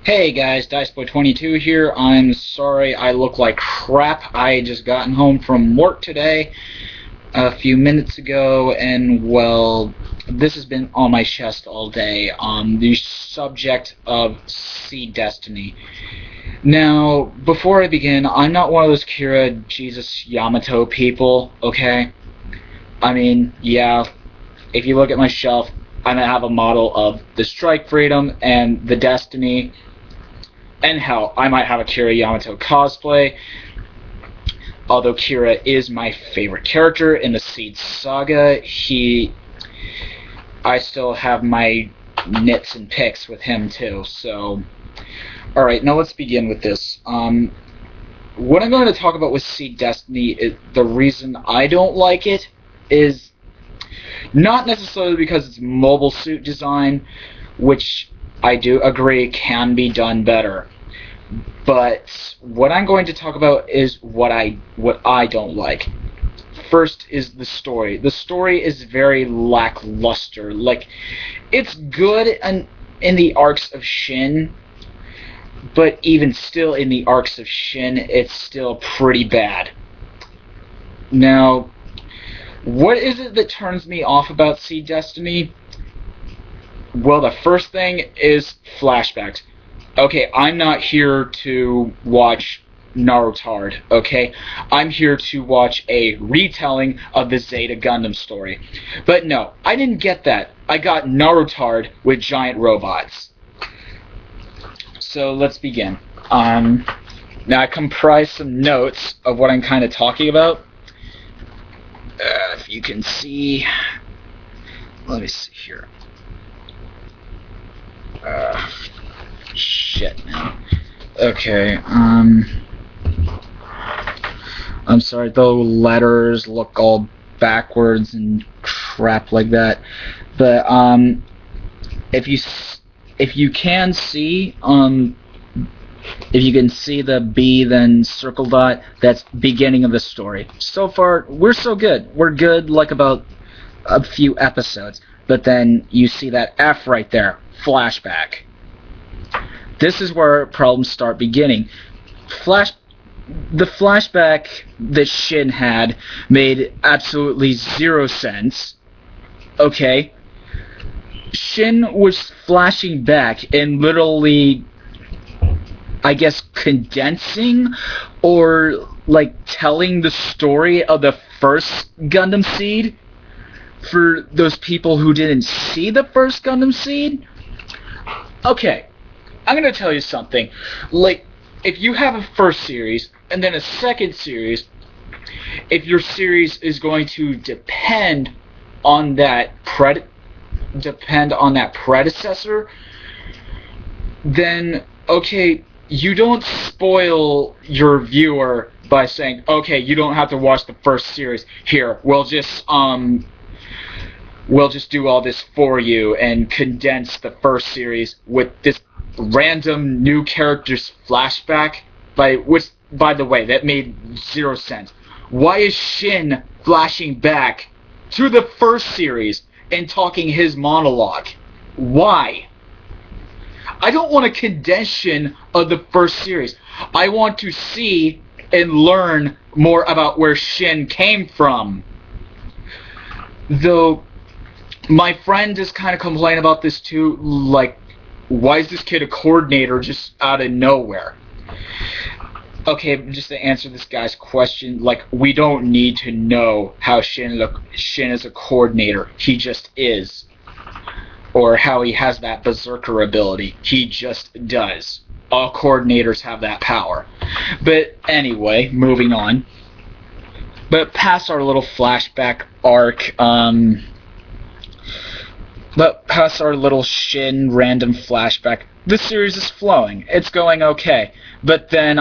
Hey guys, DiceBoy22 here. I'm sorry I look like crap. I just gotten home from work today a few minutes ago, and well, this has been on my chest all day on the subject of Seed Destiny. Now, before I begin, I'm not one of those Kira Jesus Yamato people, okay? I mean, yeah, if you look at my shelf, I might have a model of the Strike Freedom and the Destiny. And hell, I might have a Kira Yamato cosplay, although Kira is my favorite character in the Seed Saga. I still have my nits and pics with him too, so... Alright, now let's begin with this. What I'm going to talk about with Seed Destiny, the reason I don't like it is not necessarily because it's mobile suit design, which I do agree can be done better. But what I'm going to talk about is what I don't like. First is the story. The story is very lackluster. Like, it's good in the arcs of Shin, but even still in the arcs of Shin, it's still pretty bad. Now, what is it that turns me off about Seed Destiny? Well, the first thing is flashbacks. Okay, I'm not here to watch Narutard, okay? I'm here to watch a retelling of the Zeta Gundam story. But no, I didn't get that. I got Narutard with giant robots. So let's begin. Now I comprised some notes of what I'm kind of talking about. If you can see... Let me see here. Shit, man. Okay, I'm sorry, the letters look all backwards and crap like that. But, if you can see, if you can see the B, then circle dot, that's beginning of the story. So far, we're so good. We're good, like, about a few episodes. But then you see that F right there, flashback. This is where problems start beginning. The flashback that Shin had made absolutely zero sense. Okay? Shin was flashing back and literally, I guess, condensing or, like, telling the story of the first Gundam Seed for those people who didn't see the first Gundam Seed. Okay. I'm going to tell you something. Like, if you have a first series and then a second series, if your series is going to depend on that predecessor, then okay, you don't spoil your viewer by saying, okay, you don't have to watch the first series. Here, we'll just do all this for you and condense the first series with this random new character's flashback, which, by the way, that made zero sense. Why is Shin flashing back to the first series and talking his monologue? Why? I don't want a condensation of the first series. I want to see and learn more about where Shin came from. Though, my friend is kind of complaining about this too, like, why is this kid a coordinator just out of nowhere? Okay, just to answer this guy's question, like, we don't need to know how Shin is a coordinator. He just is. Or how he has that berserker ability. He just does. All coordinators have that power. But anyway, moving on. But past our little flashback arc, but past our little Shin random flashback, the series is flowing. It's going okay. But then,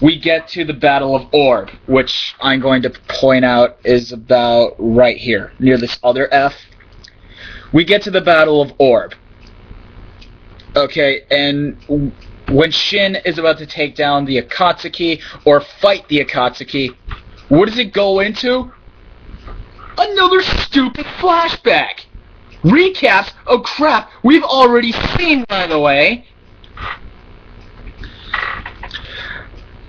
we get to the Battle of Orb, which I'm going to point out is about right here, near this other F. We get to the Battle of Orb. Okay, and when Shin is about to take down the Akatsuki, or fight the Akatsuki, what does it go into? Another stupid flashback! Recaps of crap we've already seen, by the way.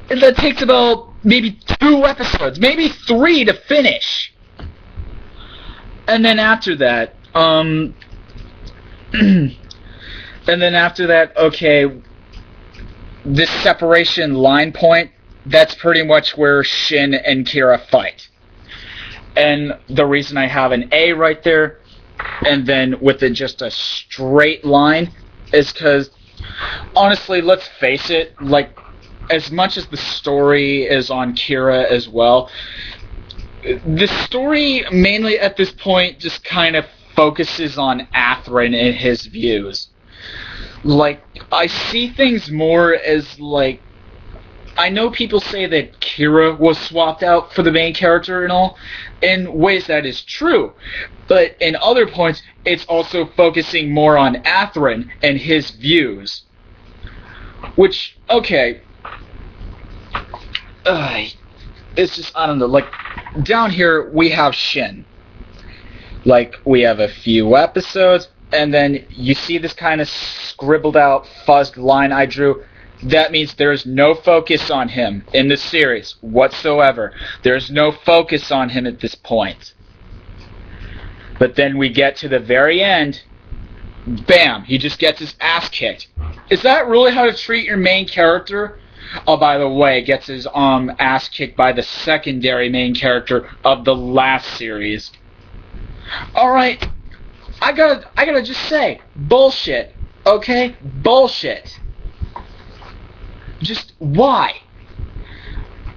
And that takes about maybe 2 episodes, maybe 3 to finish. And then after that, okay, this separation line point, that's pretty much where Shin and Kira fight. And the reason I have an A right there, and then with just a straight line, is because, honestly, let's face it, like, as much as the story is on Kira as well, the story mainly at this point just kind of focuses on Athrun and his views. Like, I see things more as, like, I know people say that Kira was swapped out for the main character and all. In ways that is true. But in other points, it's also focusing more on Athrun and his views. Which, okay. It's just, I don't know, like, down here we have Shin. Like, we have a few episodes, and then you see this kind of scribbled out, fuzzed line I drew. That means there's no focus on him in the series whatsoever. There's no focus on him at this point. But then we get to the very end, bam, he just gets his ass kicked. Is that really how to treat your main character? Oh, by the way, gets his ass kicked by the secondary main character of the last series. Alright, I gotta just say, bullshit, okay? Bullshit. Just why?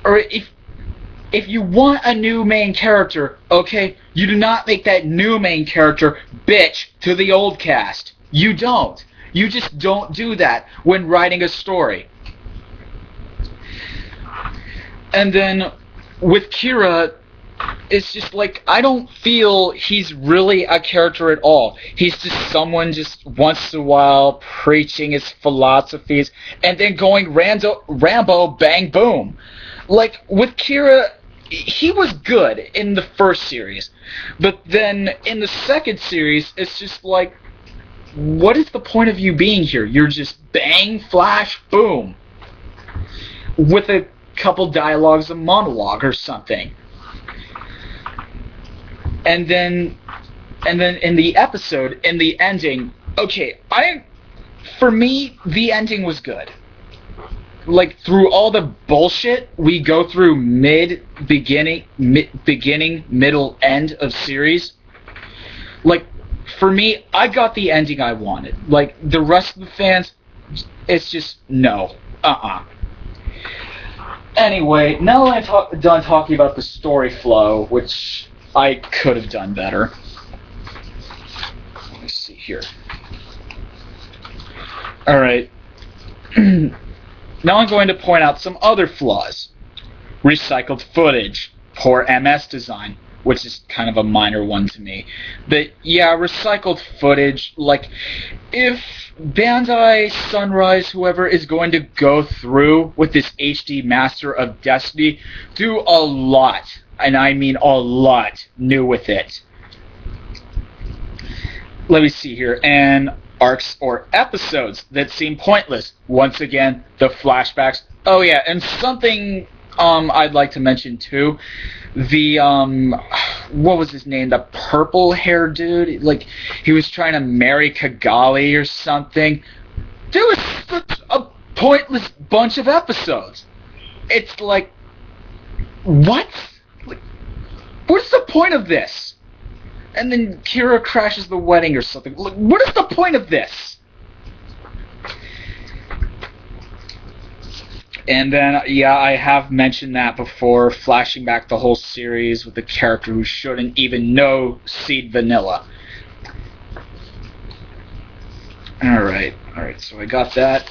Or if you want a new main character, okay, you do not make that new main character bitch to the old cast. You don't. You just don't do that when writing a story. And then with Kira, it's just like, I don't feel he's really a character at all. He's just someone just once in a while preaching his philosophies and then going Rambo bang boom. Like, with Kira, he was good in the first series. But then in the second series, it's just like, what is the point of you being here? You're just bang, flash, boom. With a couple dialogues, a monologue or something. And then in the episode, in the ending, okay, for me, the ending was good. Like, through all the bullshit we go through beginning, middle, end of series, like, for me, I got the ending I wanted. Like, the rest of the fans, it's just, no. Anyway, now that I'm done talking about the story flow, which I could have done better. Let me see here. Alright. Now I'm going to point out some other flaws. Recycled footage. Poor MS design, which is kind of a minor one to me. But yeah, recycled footage, like, if Bandai, Sunrise, whoever is going to go through with this HD Master of Destiny, do a lot, and I mean a lot, new with it. Let me see here. And arcs or episodes that seem pointless. Once again, the flashbacks. Oh yeah, and something I'd like to mention too. The what was his name? The purple hair dude. Like, he was trying to marry Kigali or something. Dude, it's such a pointless bunch of episodes. It's like, what? Like, what's the point of this? And then Kira crashes the wedding or something. Like, what is the point of this? And then, yeah, I have mentioned that before, flashing back the whole series with a character who shouldn't even know Seed Vanilla. Alright, so I got that.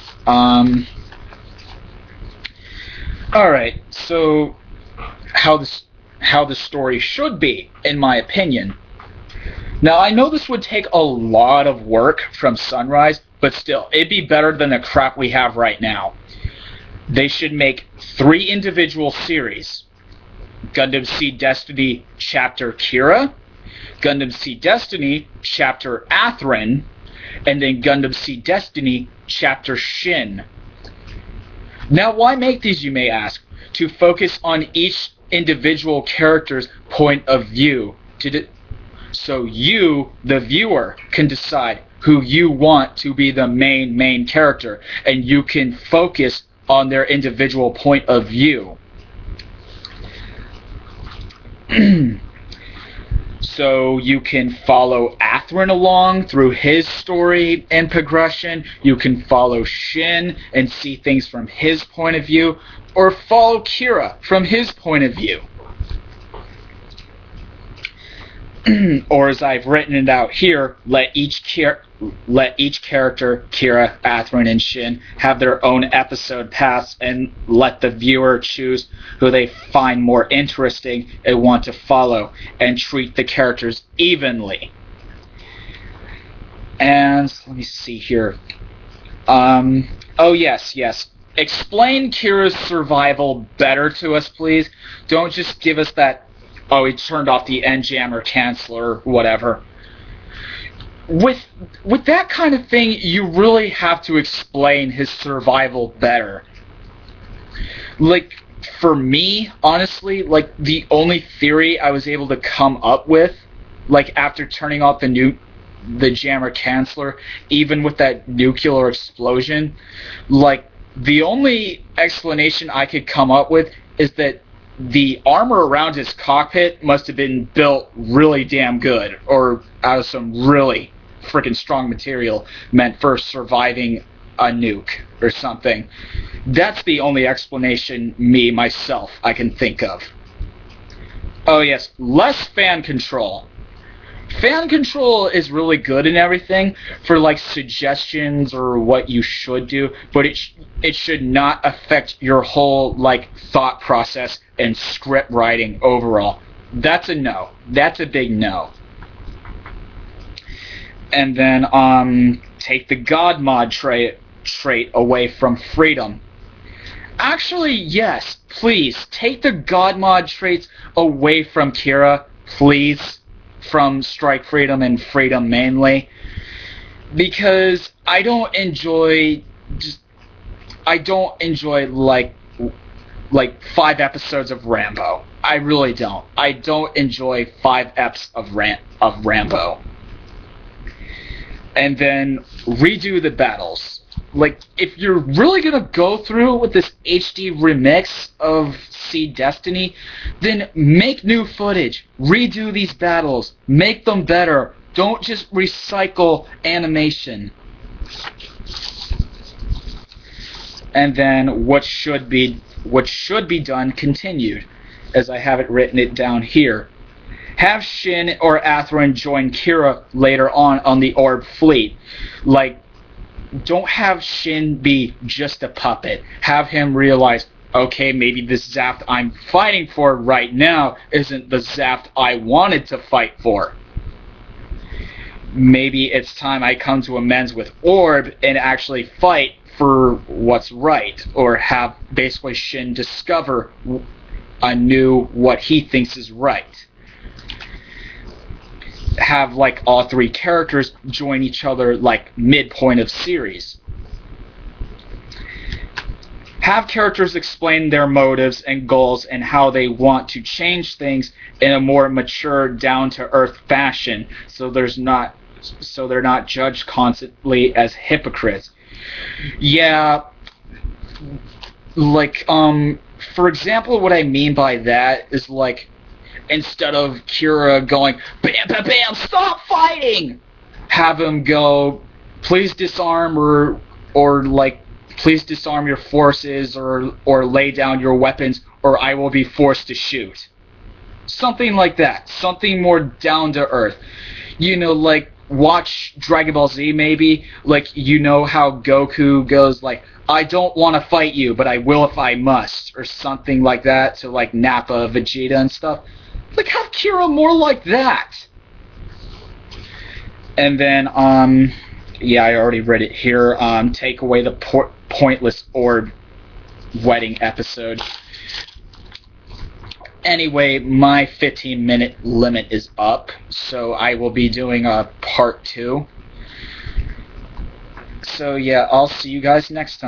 Alright, so how the story should be, in my opinion. Now, I know this would take a lot of work from Sunrise, but still, it'd be better than the crap we have right now. They should make 3 individual series. Gundam Seed Destiny Chapter Kira, Gundam Seed Destiny Chapter Athrun, and then Gundam Seed Destiny Chapter Shin. Now, why make these, you may ask? To focus on each individual character's point of view, so you, the viewer, can decide who you want to be the main character, and you can focus on their individual point of view. So you can follow Athrun along through his story and progression. You can follow Shin and see things from his point of view, or follow Kira from his point of view. Or as I've written it out here, let each character, Kira, Athrun, and Shin, have their own episode paths, and let the viewer choose who they find more interesting and want to follow, and treat the characters evenly. And let me see here. Oh yes. Explain Kira's survival better to us, please. Don't just give us that, oh, he turned off the N-jammer canceller, whatever. With that kind of thing, you really have to explain his survival better. Like, for me, honestly, like, the only theory I was able to come up with, like, after turning off the jammer canceller, even with that nuclear explosion, like, the only explanation I could come up with is that the armor around his cockpit must have been built really damn good, or out of some really freaking strong material meant for surviving a nuke or something. That's the only explanation myself I can think of. Oh yes, less fan control. Fan control is really good and everything for like suggestions or what you should do, but it should not affect your whole like thought process and script writing overall. That's a no. That's a big no. And then take the God mod trait away from freedom. Actually, yes, please take the God mod traits away from Kira, please. From Strike Freedom and Freedom mainly, because I don't enjoy like 5 episodes of Rambo. I really don't. I don't enjoy 5 eps of Rambo. And then redo the battles. Like, if you're really gonna go through with this HD remix of Seed Destiny, then make new footage, redo these battles, make them better. Don't just recycle animation. And then what should be done continued, as I have it written it down here. Have Shin or Athrun join Kira later on the Orb fleet. Like, don't have Shin be just a puppet. Have him realize, okay, maybe this Zaft I'm fighting for right now isn't the Zaft I wanted to fight for. Maybe it's time I come to amends with Orb and actually fight for what's right, or have basically Shin discover anew what he thinks is right. Have like all 3 characters join each other like midpoint of series. Have characters explain their motives and goals and how they want to change things in a more mature, down-to-earth fashion, so they're not judged constantly as hypocrites. Yeah, like for example, what I mean by that is like, instead of Kira going, bam, bam, bam, stop fighting! Have him go, please disarm, or like, please disarm your forces, or lay down your weapons, or I will be forced to shoot. Something like that. Something more down to earth. You know, like, watch Dragon Ball Z maybe. Like, you know how Goku goes like, I don't want to fight you, but I will if I must, or something like that, to like Nappa, Vegeta, and stuff. Like, have Kira more like that. And then, yeah, I already read it here. Take away the pointless Orb wedding episode. Anyway, my 15-minute limit is up, so I will be doing a part 2. So yeah, I'll see you guys next time.